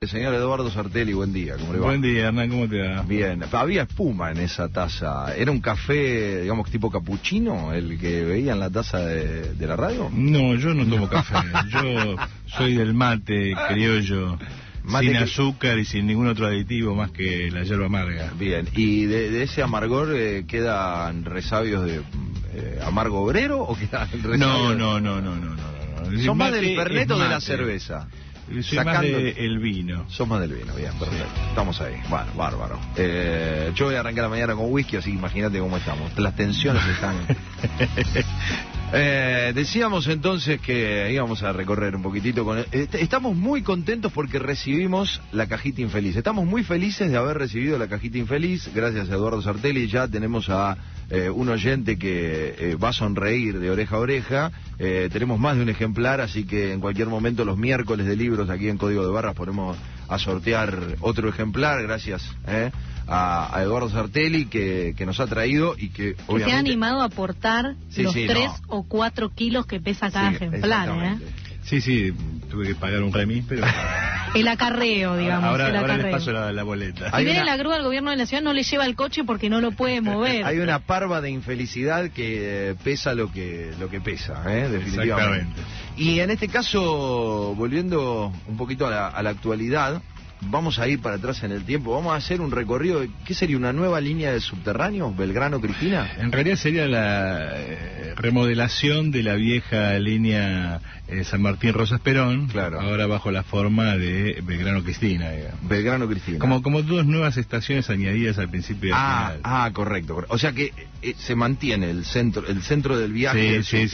Señor Eduardo Sartelli, buen día, ¿cómo le va? Buen día, Hernán, ¿cómo te va? Bien, había espuma en esa taza. ¿Era un café, digamos, tipo capuchino, el que veía en la taza de la radio? No, yo no tomo café, yo soy del mate criollo, sin azúcar y sin ningún otro aditivo más que la yerba amarga. Bien, ¿y de ese amargor quedan resabios de amargo obrero o quedan resabios? No. ¿Son más del fernet o de la cerveza? Soy más del vino. Sos más del vino, bien, perfecto. Estamos ahí, bueno, bárbaro. Yo voy a arrancar la mañana con whisky, así imagínate cómo estamos. Las tensiones están... decíamos entonces que íbamos a recorrer un poquitito con... Estamos muy contentos porque recibimos la cajita infeliz. Estamos muy felices de haber recibido la cajita infeliz. Gracias a Eduardo Sartelli. Ya tenemos a un oyente que va a sonreír de oreja a oreja. Tenemos más de un ejemplar, así que en cualquier momento los miércoles de libros aquí en Código de Barras ponemos a sortear otro ejemplar. Gracias a Eduardo Sartelli que nos ha traído y que obviamente... se ha animado a aportar los 3 o 4 kilos que pesa cada ejemplar, Sí, tuve que pagar un remis, pero... El acarreo, digamos. Ahora les paso la boleta. Si viene la grúa del gobierno de la ciudad, no le lleva el coche porque no lo puede mover. Hay una parva de infelicidad que pesa lo que pesa, definitivamente. Exactamente. Y en este caso, volviendo un poquito a la actualidad, vamos a ir para atrás en el tiempo, vamos a hacer un recorrido de, ¿qué sería? ¿Una nueva línea de subterráneos? ¿Belgrano-Cristina? En realidad sería la remodelación de la vieja línea San Martín-Rosas Perón, claro, ahora bajo la forma de Belgrano-Cristina, digamos. Belgrano-Cristina. Como dos nuevas estaciones añadidas al principio y al final. Correcto. O sea que se mantiene el centro del viaje. Sí.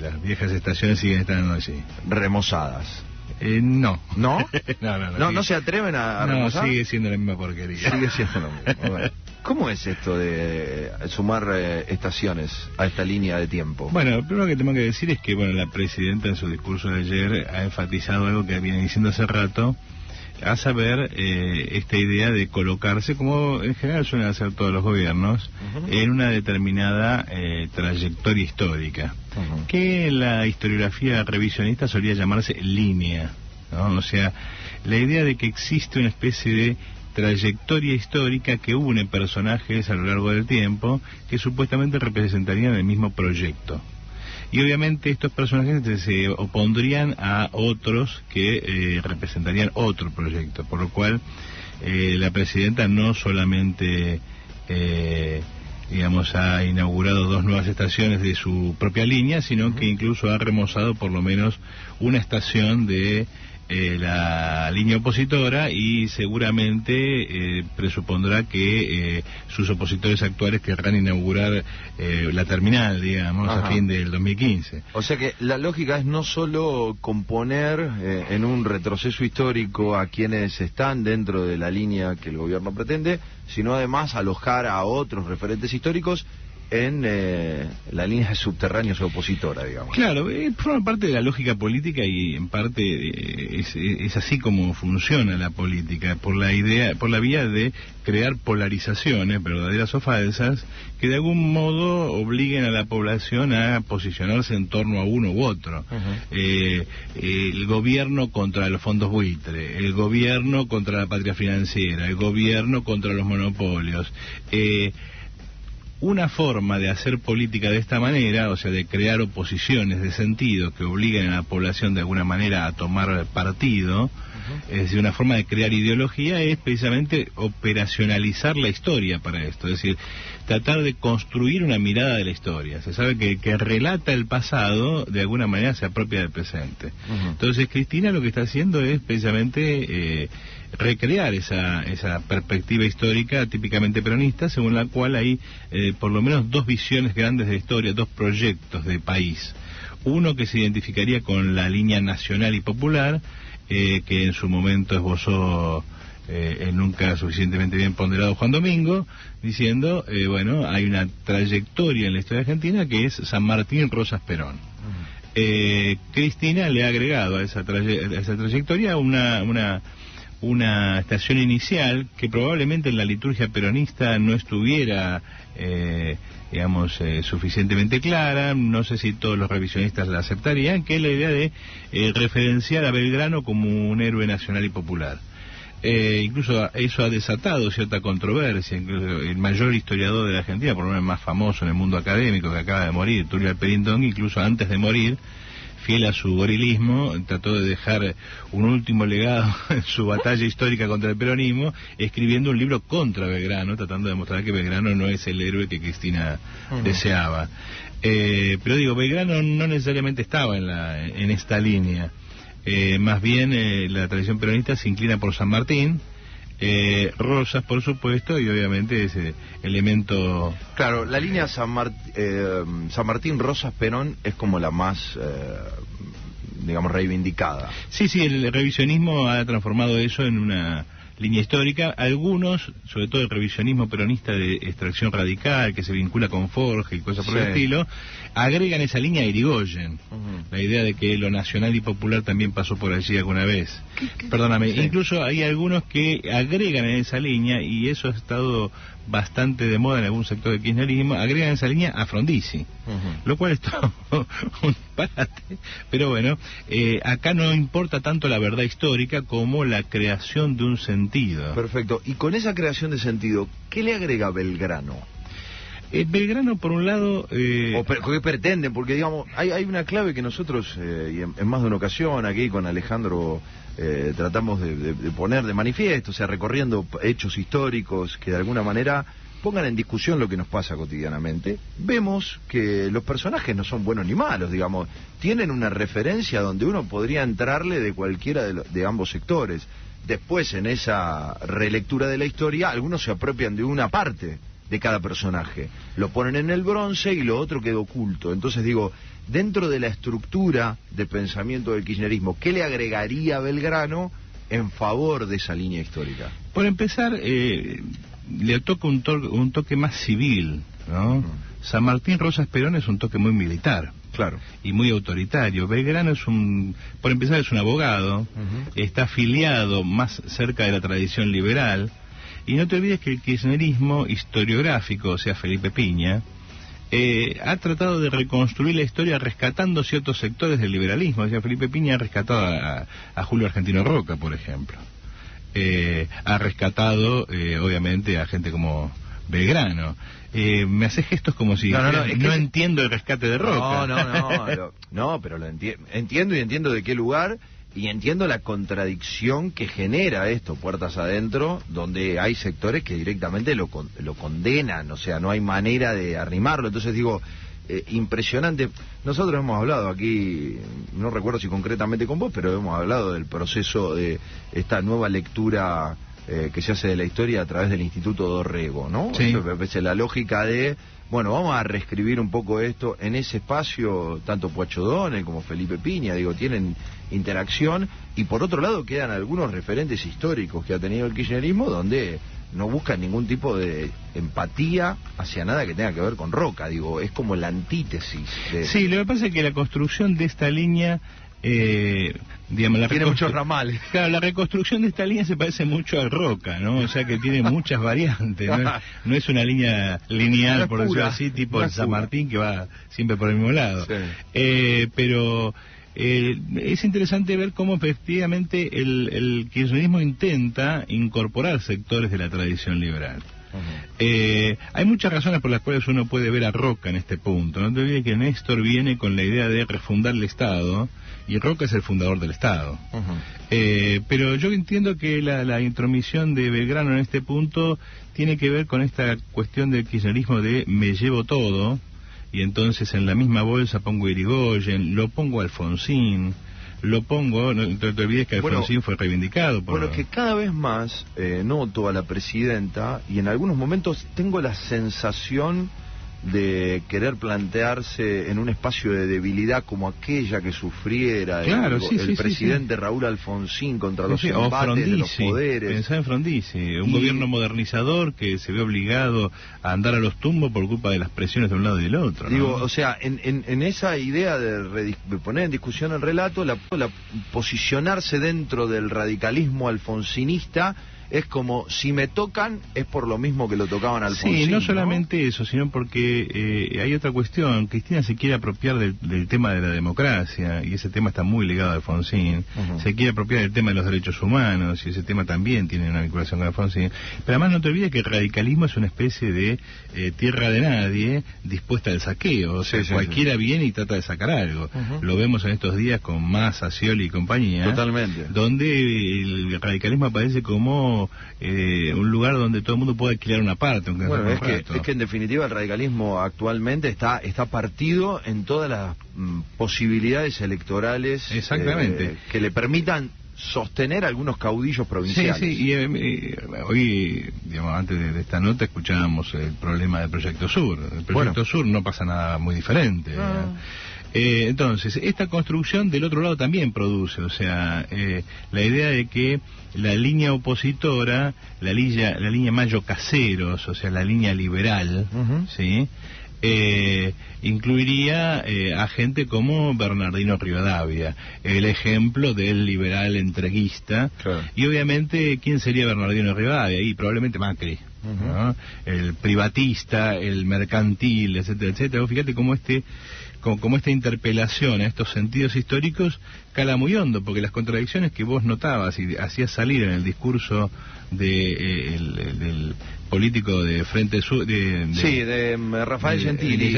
Las viejas estaciones siguen estando allí. Remozadas. No. ¿No? ¿No se atreven a remozar? No, sigue siendo la misma porquería. Sigue siendo lo mismo. Bueno. ¿Cómo es esto de sumar estaciones a esta línea de tiempo? Bueno, lo primero que tengo que decir es que la presidenta en su discurso de ayer ha enfatizado algo que viene diciendo hace rato, a saber, esta idea de colocarse, como en general suelen hacer todos los gobiernos, en una determinada trayectoria histórica, que en la historiografía revisionista solía llamarse línea, ¿no? O sea, la idea de que existe una especie de trayectoria histórica que une personajes a lo largo del tiempo que supuestamente representarían el mismo proyecto. Y obviamente estos personajes se opondrían a otros que representarían otro proyecto, por lo cual la presidenta no solamente ha inaugurado 2 nuevas estaciones de su propia línea, sino que incluso ha remozado por lo menos una estación de la línea opositora, y seguramente presupondrá que sus opositores actuales querrán inaugurar la terminal, digamos, a fin del 2015. O sea que la lógica es no solo componer en un retroceso histórico a quienes están dentro de la línea que el gobierno pretende, sino además alojar a otros referentes históricos en la línea de subterráneos opositora, digamos. Claro, forma parte de la lógica política y en parte es así como funciona la política, por la vía de crear polarizaciones, verdaderas o falsas, que de algún modo obliguen a la población a posicionarse en torno a uno u otro. El gobierno contra los fondos buitre, el gobierno contra la patria financiera, el gobierno contra los monopolios. Una forma de hacer política de esta manera, o sea, de crear oposiciones de sentido que obliguen a la población de alguna manera a tomar partido, es decir, una forma de crear ideología, es precisamente operacionalizar la historia para esto, es decir, tratar de construir una mirada de la historia. Se sabe que relata el pasado, de alguna manera se apropia del presente. Entonces Cristina lo que está haciendo es precisamente recrear esa perspectiva histórica típicamente peronista, según la cual hay por lo menos 2 visiones grandes de historia, 2 proyectos de país. Uno que se identificaría con la línea nacional y popular, que en su momento esbozó el nunca suficientemente bien ponderado Juan Domingo, diciendo, hay una trayectoria en la historia argentina que es San Martín, Rosas, Perón. Cristina le ha agregado a esa trayectoria una una estación inicial que probablemente en la liturgia peronista no estuviera, suficientemente clara. No sé si todos los revisionistas la aceptarían, que es la idea de referenciar a Belgrano como un héroe nacional y popular. Incluso eso ha desatado cierta controversia. Incluso el mayor historiador de la Argentina, por lo menos más famoso en el mundo académico, que acaba de morir, Tulio Alperín Tongi, incluso antes de morir, fiel a su gorilismo, trató de dejar un último legado en su batalla histórica contra el peronismo, escribiendo un libro contra Belgrano, tratando de demostrar que Belgrano no es el héroe que Cristina deseaba. Pero digo, Belgrano no necesariamente estaba en esta línea. Más bien la tradición peronista se inclina por San Martín, Rosas, por supuesto, y obviamente ese elemento... Claro, la línea San Martín, Rosas, Perón es como la más, digamos, reivindicada. Sí, el revisionismo ha transformado eso en una línea histórica. Algunos, sobre todo el revisionismo peronista de extracción radical, que se vincula con Forge y cosas por el estilo, agregan esa línea a Irigoyen. La idea de que lo nacional y popular también pasó por allí alguna vez. Perdóname, incluso hay algunos que agregan en esa línea, y eso ha estado bastante de moda en algún sector del kirchnerismo, agregan en esa línea a Frondizi, lo cual es todo un disparate. Pero bueno, acá no importa tanto la verdad histórica como la creación de un sentido. Perfecto. Y con esa creación de sentido, ¿qué le agrega Belgrano? Belgrano, por un lado... ¿Qué pretenden? Porque, digamos, hay una clave que nosotros, y en más de una ocasión, aquí con Alejandro, tratamos de poner de manifiesto, o sea, recorriendo hechos históricos que de alguna manera pongan en discusión lo que nos pasa cotidianamente. Vemos que los personajes no son buenos ni malos, digamos, tienen una referencia donde uno podría entrarle de cualquiera de ambos sectores. Después, en esa relectura de la historia, algunos se apropian de una parte de cada personaje, lo ponen en el bronce y lo otro queda oculto. Entonces digo, dentro de la estructura de pensamiento del kirchnerismo, ¿qué le agregaría Belgrano en favor de esa línea histórica? Por empezar, le toca un toque más civil, ¿no? San Martín, Rosas, Perón es un toque muy militar. Claro. Y muy autoritario. Belgrano por empezar, es un abogado, está afiliado más cerca de la tradición liberal. Y no te olvides que el kirchnerismo historiográfico, o sea, Felipe Piña, ha tratado de reconstruir la historia rescatando ciertos sectores del liberalismo. O sea, Felipe Piña ha rescatado a Julio Argentino Roca, por ejemplo. Ha rescatado, obviamente, a gente como Belgrano. Me hace gestos como si no entiendo el rescate de Roca. No, pero lo entiendo y entiendo de qué lugar. Y entiendo la contradicción que genera esto, puertas adentro, donde hay sectores que directamente lo condenan, o sea, no hay manera de arrimarlo. Entonces digo, impresionante. Nosotros hemos hablado aquí, no recuerdo si concretamente con vos, pero hemos hablado del proceso de esta nueva lectura que se hace de la historia a través del Instituto Dorrego, ¿no? Sí. La lógica de, bueno, vamos a reescribir un poco esto en ese espacio, tanto Puacho Donel como Felipe Piña, digo, tienen interacción, y por otro lado quedan algunos referentes históricos que ha tenido el kirchnerismo donde no buscan ningún tipo de empatía hacia nada que tenga que ver con Roca, digo, es como la antítesis de... Sí, lo que pasa es que la construcción de esta línea... digamos, tiene muchos ramales. Claro, la reconstrucción de esta línea se parece mucho a Roca, ¿no? O sea que tiene muchas variantes, no es una línea lineal, por decirlo así, tipo el San Martín que va siempre por el mismo lado. Sí. Pero es interesante ver cómo efectivamente el kirchnerismo intenta incorporar sectores de la tradición liberal. Hay muchas razones por las cuales uno puede ver a Roca en este punto. No te olvides que Néstor viene con la idea de refundar el Estado, y Roca es el fundador del Estado. Pero yo entiendo que la intromisión de Belgrano en este punto tiene que ver con esta cuestión del kirchnerismo de me llevo todo, y entonces en la misma bolsa pongo a Irigoyen, lo pongo a Alfonsín, lo pongo, no te olvides que Alfonsín fue reivindicado por... Bueno, que cada vez más noto a la presidenta, y en algunos momentos tengo la sensación de querer plantearse en un espacio de debilidad como aquella que sufriera el presidente Raúl Alfonsín contra los embates de los poderes. Pensá en Frondizi, un gobierno modernizador que se ve obligado a andar a los tumbos por culpa de las presiones de un lado y del otro, ¿no? Digo, o sea, en esa idea de poner en discusión el relato, la posicionarse dentro del radicalismo alfonsinista es como, si me tocan, es por lo mismo que lo tocaban a Alfonsín. Sí, no solamente eso, sino porque hay otra cuestión. Cristina se quiere apropiar del tema de la democracia, y ese tema está muy ligado a Alfonsín. Se quiere apropiar del tema de los derechos humanos, y ese tema también tiene una vinculación con Alfonsín. Pero además no te olvides que el radicalismo es una especie de tierra de nadie dispuesta al saqueo. O sea, cualquiera viene y trata de sacar algo. Lo vemos en estos días con Massa, Scioli y compañía. Totalmente. Donde el radicalismo aparece como un lugar donde todo el mundo puede alquilar una parte. Bueno, es que en definitiva el radicalismo actualmente está partido en todas las posibilidades electorales que le permitan sostener algunos caudillos provinciales. Sí, y hoy, digamos, antes de esta nota escuchábamos el problema del Proyecto Sur. El Proyecto Sur no pasa nada muy diferente. Entonces, esta construcción del otro lado también produce, o sea, la idea de que la línea opositora, la línea Mayo Caseros, o sea, la línea liberal, ¿sí?, incluiría a gente como Bernardino Rivadavia, el ejemplo del liberal entreguista. Y obviamente, ¿quién sería Bernardino Rivadavia? Y probablemente Macri, ¿no? El privatista, el mercantil, etcétera, etcétera. Fíjate cómo esta interpelación a estos sentidos históricos cala muy hondo, porque las contradicciones que vos notabas y hacías salir en el discurso del político de Frente Sur, de Rafael Gentili,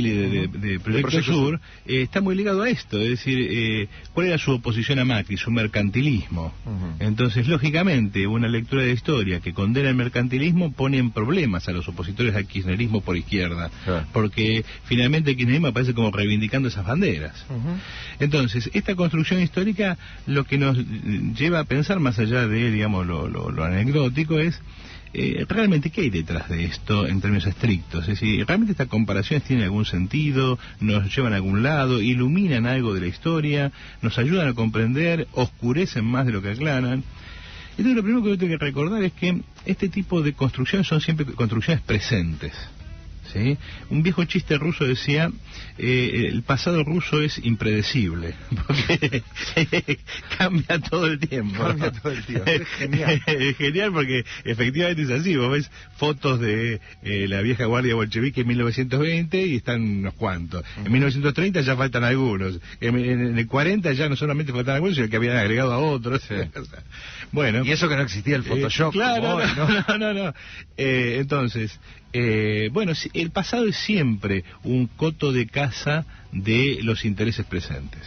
de Proyecto Sur, está muy ligado a esto, es decir, ¿cuál era su oposición a Macri? Su mercantilismo. Entonces, lógicamente, una lectura de historia que condena el mercantilismo pone en problemas a los opositores al kirchnerismo por izquierda, porque finalmente el kirchnerismo aparece como reivindicando esas banderas. Entonces, esta construcción histórica lo que nos lleva a pensar, más allá de, digamos, lo anecdótico, es realmente qué hay detrás de esto en términos estrictos. Es decir, realmente estas comparaciones tienen algún sentido, nos llevan a algún lado, iluminan algo de la historia, nos ayudan a comprender, oscurecen más de lo que aclaran. Entonces, lo primero que yo tengo que recordar es que este tipo de construcciones son siempre construcciones presentes, ¿sí? Un viejo chiste ruso decía, el pasado ruso es impredecible, porque cambia todo el tiempo. Es genial. Es genial porque efectivamente es así. Vos ves fotos de la vieja guardia bolchevique en 1920 y están unos cuantos. En 1930 ya faltan algunos. En el 40 ya no solamente faltan algunos, sino que habían agregado a otros. Bueno. Y eso que no existía el Photoshop. Claro, no. Entonces, bueno, el pasado es siempre un coto de caza de los intereses presentes.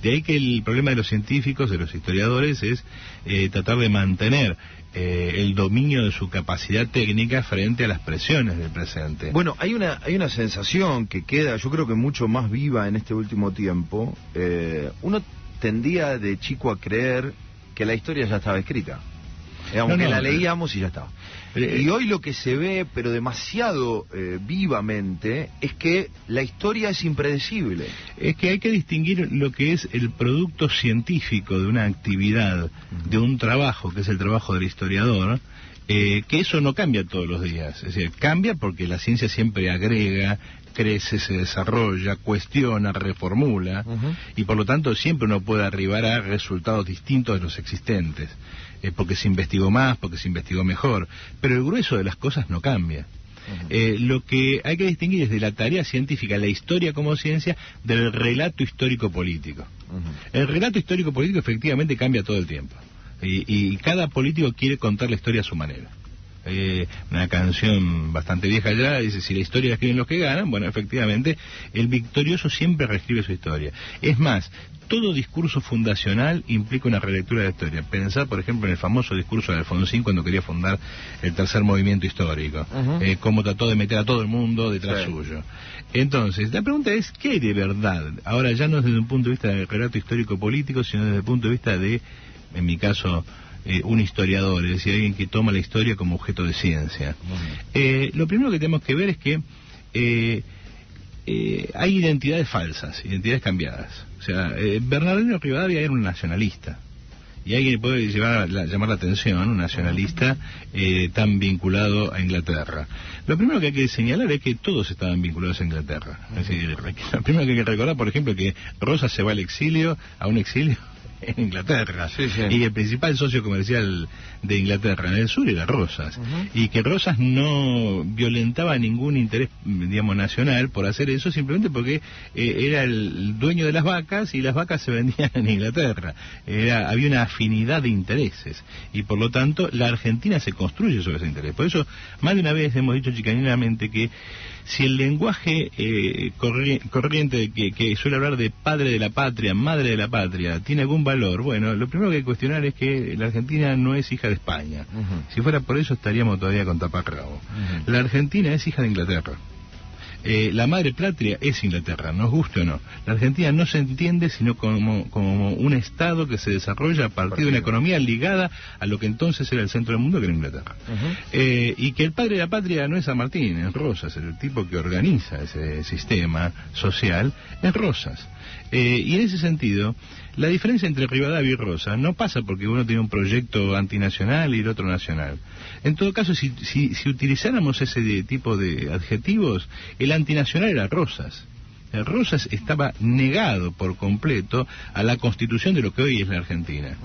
De ahí que el problema de los científicos, de los historiadores, es tratar de mantener el dominio de su capacidad técnica frente a las presiones del presente. Bueno, hay una sensación que queda, yo creo que mucho más viva en este último tiempo. Uno tendía de chico a creer que la historia ya estaba escrita. Aunque la leíamos y ya estaba. Y hoy lo que se ve, pero demasiado vivamente, es que la historia es impredecible. Es que hay que distinguir lo que es el producto científico de una actividad, de un trabajo, que es el trabajo del historiador, que eso no cambia todos los días. Es decir, cambia porque la ciencia siempre agrega, crece, se desarrolla, cuestiona, reformula, y por lo tanto siempre uno puede arribar a resultados distintos de los existentes, porque se investigó más, porque se investigó mejor, pero el grueso de las cosas no cambia. Lo que hay que distinguir es de la tarea científica, la historia como ciencia, del relato histórico-político. El relato histórico-político efectivamente cambia todo el tiempo, y cada político quiere contar la historia a su manera. Una canción bastante vieja ya dice, si la historia la escriben los que ganan, bueno, efectivamente el victorioso siempre reescribe su historia. Es más, todo discurso fundacional implica una relectura de la historia. Pensar, por ejemplo, en el famoso discurso de Alfonsín cuando quería fundar el tercer movimiento histórico, cómo trató de meter a todo el mundo detrás suyo. Entonces, la pregunta es, ¿qué hay de verdad? Ahora ya no desde un punto de vista del relato histórico político, sino desde el punto de vista de, en mi caso, un historiador, es decir, alguien que toma la historia como objeto de ciencia. Lo primero que tenemos que ver es que hay identidades falsas, identidades cambiadas. O sea, Bernardino Rivadavia era un nacionalista. Y alguien puede llamar la atención, un nacionalista tan vinculado a Inglaterra. Lo primero que hay que señalar es que todos estaban vinculados a Inglaterra. Es decir, lo primero que hay que recordar, por ejemplo, que Rosas se va al exilio, a un exilio en Inglaterra, sí. Y el principal socio comercial de Inglaterra en el sur era Rosas, y que Rosas no violentaba ningún interés, digamos, nacional por hacer eso, simplemente porque era el dueño de las vacas y las vacas se vendían en Inglaterra. Había una afinidad de intereses y por lo tanto la Argentina se construye sobre ese interés. Por eso más de una vez hemos dicho chicaninamente que si el lenguaje corriente que suele hablar de padre de la patria, madre de la patria, tiene algún valor, bueno, lo primero que hay que cuestionar es que la Argentina no es hija de España. Si fuera por eso estaríamos todavía con taparrabo. La Argentina es hija de Inglaterra. La madre patria es Inglaterra, nos guste o no. La Argentina no se entiende sino como un Estado que se desarrolla a partir de una economía ligada a lo que entonces era el centro del mundo, que era Inglaterra. Y que el padre de la patria no es San Martín, es Rosas, el tipo que organiza ese sistema social es Rosas. Y en ese sentido, la diferencia entre Rivadavia y Rosas no pasa porque uno tiene un proyecto antinacional y el otro nacional. En todo caso, si utilizáramos ese tipo de adjetivos, el antinacional era Rosas. Rosas estaba negado por completo a la constitución de lo que hoy es la Argentina.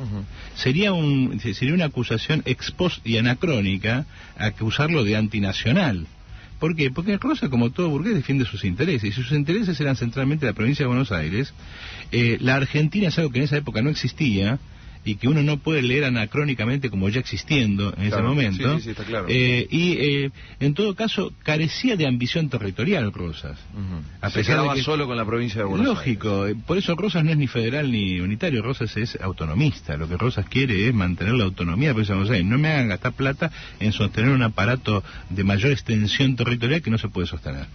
Sería una acusación ex post y anacrónica acusarlo de antinacional. ¿Por qué? Porque Rosas, como todo burgués, defiende sus intereses, y sus intereses eran centralmente la provincia de Buenos Aires. La Argentina es algo que en esa época no existía, y que uno no puede leer anacrónicamente como ya existiendo en ese momento. Sí, está claro. En todo caso, carecía de ambición territorial Rosas. A pesar de que solo con la provincia de Buenos Aires. Lógico, por eso Rosas no es ni federal ni unitario, Rosas es autonomista. Lo que Rosas quiere es mantener la autonomía de la provincia de Buenos Aires. No me hagan gastar plata en sostener un aparato de mayor extensión territorial que no se puede sostener.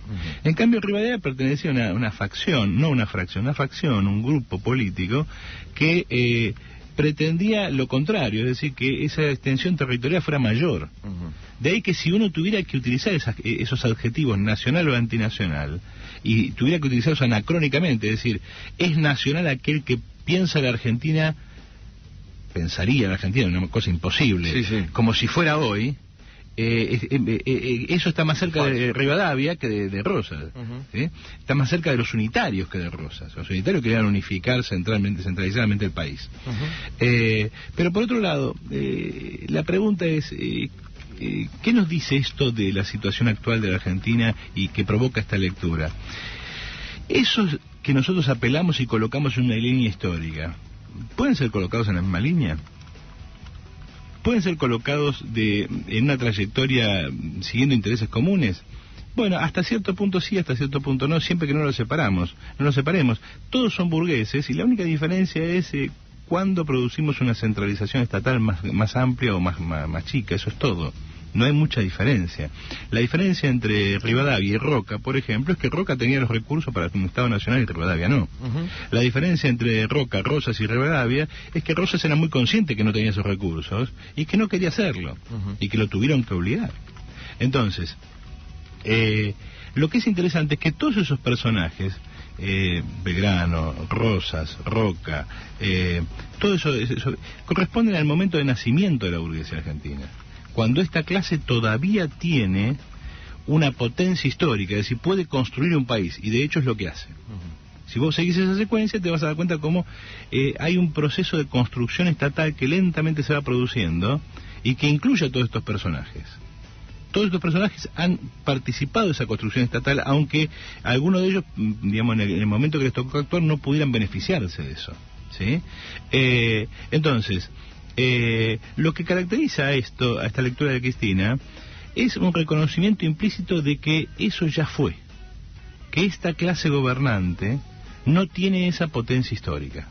En cambio, Rivadavia pertenecía a una facción, no una fracción, una facción, un grupo político que pretendía lo contrario, es decir, que esa extensión territorial fuera mayor. De ahí que si uno tuviera que utilizar esos adjetivos nacional o antinacional, y tuviera que utilizarlos anacrónicamente, es decir, es nacional aquel que piensa la Argentina, pensaría la Argentina, una cosa imposible, como si fuera hoy. Eso está más cerca de Rivadavia que de Rosas. ¿Sí? Está más cerca de los unitarios que de Rosas. Los unitarios querían unificar centralizadamente el país. Pero por otro lado, la pregunta es, ¿qué nos dice esto de la situación actual de la Argentina y que provoca esta lectura? Esos que nosotros apelamos y colocamos en una línea histórica, ¿pueden ser colocados en la misma línea? ¿Pueden ser colocados en una trayectoria siguiendo intereses comunes? Bueno, hasta cierto punto sí, hasta cierto punto no, siempre que no los separemos. Todos son burgueses y la única diferencia es cuando producimos una centralización estatal más amplia o más chica, eso es todo. No hay mucha diferencia. La diferencia entre Rivadavia y Roca, por ejemplo, es que Roca tenía los recursos para un Estado nacional y Rivadavia no. La diferencia entre Roca, Rosas y Rivadavia es que Rosas era muy consciente que no tenía esos recursos y que no quería hacerlo, y que lo tuvieron que obligar. Entonces, lo que es interesante es que todos esos personajes, Belgrano, Rosas, Roca, todo eso corresponden al momento de nacimiento de la burguesía argentina, cuando esta clase todavía tiene una potencia histórica, es decir, puede construir un país, y de hecho es lo que hace. Si vos seguís esa secuencia, te vas a dar cuenta cómo hay un proceso de construcción estatal que lentamente se va produciendo y que incluye a todos estos personajes. Todos estos personajes han participado de esa construcción estatal, aunque algunos de ellos, digamos, en el momento que les tocó actuar, no pudieran beneficiarse de eso, ¿sí? Entonces, lo que caracteriza a esta lectura de Cristina es un reconocimiento implícito de que eso ya fue, que esta clase gobernante no tiene esa potencia histórica,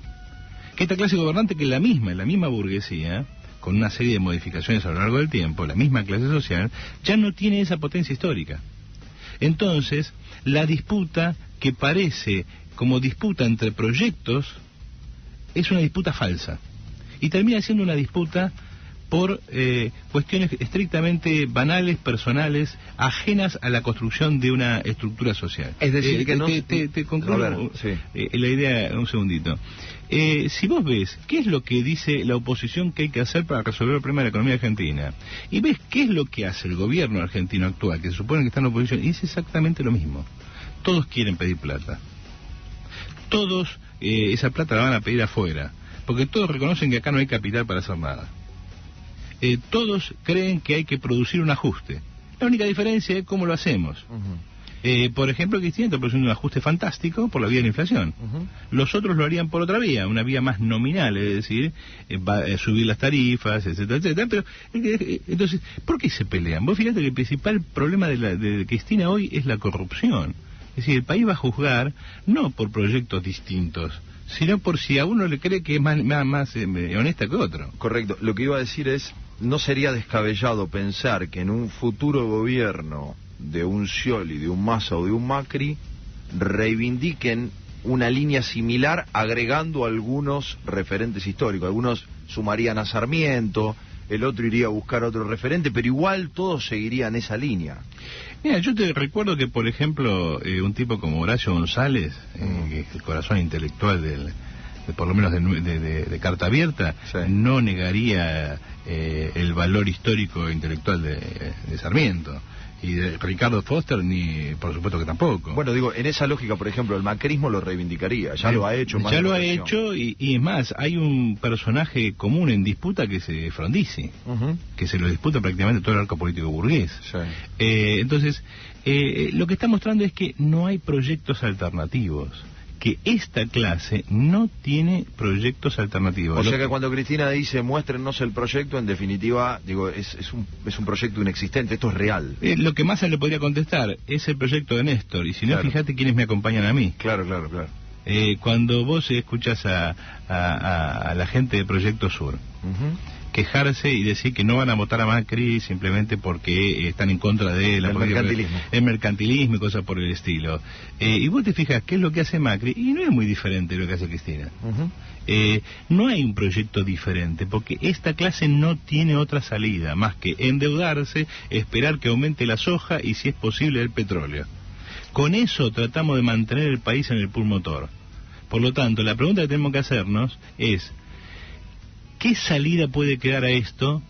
que esta clase gobernante, que es la misma burguesía, con una serie de modificaciones a lo largo del tiempo, la misma clase social, ya no tiene esa potencia histórica. Entonces, la disputa que parece como disputa entre proyectos es una disputa falsa. Y termina siendo una disputa por cuestiones estrictamente banales, personales, ajenas a la construcción de una estructura social. Es decir, que no... Te concluyo la idea un segundito. Si vos ves qué es lo que dice la oposición que hay que hacer para resolver el problema de la economía argentina, y ves qué es lo que hace el gobierno argentino actual, que se supone que está en la oposición, y es exactamente lo mismo. Todos quieren pedir plata. Todos esa plata la van a pedir afuera, porque todos reconocen que acá no hay capital para hacer nada. Todos creen que hay que producir un ajuste. La única diferencia es cómo lo hacemos. Por ejemplo, Cristina está produciendo un ajuste fantástico por la vía de la inflación. Los otros lo harían por otra vía, una vía más nominal, es decir, subir las tarifas, etcétera, etcétera. Pero entonces, ¿por qué se pelean? Vos fíjate que el principal problema de Cristina hoy es la corrupción. Es decir, el país va a juzgar no por proyectos distintos, sino por si a uno le cree que es más honesta que otro. Correcto. Lo que iba a decir es, no sería descabellado pensar que en un futuro gobierno de un Scioli, de un Massa o de un Macri, reivindiquen una línea similar agregando algunos referentes históricos. Algunos sumarían a Sarmiento, el otro iría a buscar otro referente, pero igual todos seguirían esa línea. Mira, yo te recuerdo que, por ejemplo, un tipo como Horacio González, que es el corazón intelectual por lo menos de Carta Abierta, no negaría el valor histórico e intelectual de Sarmiento. Y de Ricardo Foster, ni por supuesto que tampoco. Bueno, digo, en esa lógica, por ejemplo, el macrismo lo reivindicaría, ya lo ha hecho. Ya lo ha hecho, y es más, hay un personaje común en disputa que es Frondizi, que se lo disputa prácticamente todo el arco político burgués. Entonces, lo que está mostrando es que no hay proyectos alternativos, que esta clase no tiene proyectos alternativos. O sea que cuando Cristina dice muéstrenos el proyecto, en definitiva, digo, es un proyecto inexistente, esto es real. Lo que más se le podría contestar es el proyecto de Néstor, y si no, fíjate quiénes me acompañan a mí. Claro. Cuando vos escuchás a la gente de Proyecto Sur quejarse y decir que no van a votar a Macri simplemente porque están en contra de el mercantilismo y cosas por el estilo, y vos te fijas qué es lo que hace Macri, y no es muy diferente de lo que hace Cristina. No hay un proyecto diferente, porque esta clase no tiene otra salida más que endeudarse, esperar que aumente la soja y, si es posible, el petróleo. Con eso tratamos de mantener el país en el pool motor. Por lo tanto, la pregunta que tenemos que hacernos es: ¿qué salida puede quedar a esto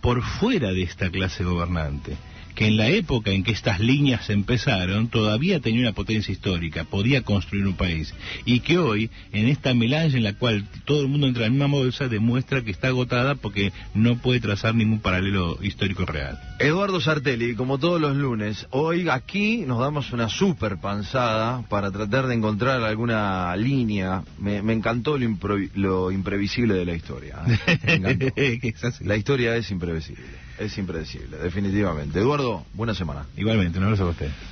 por fuera de esta clase gobernante? Que en la época en que estas líneas empezaron todavía tenía una potencia histórica, podía construir un país, y que hoy, en esta melange en la cual todo el mundo entra en la misma bolsa, demuestra que está agotada porque no puede trazar ningún paralelo histórico real. Eduardo Sartelli, como todos los lunes, hoy aquí nos damos una super panzada para tratar de encontrar alguna línea. Me encantó lo imprevisible de la historia. Me encantó. La historia es imprevisible, es impredecible, definitivamente. Eduardo, buena semana. Igualmente, un abrazo a usted.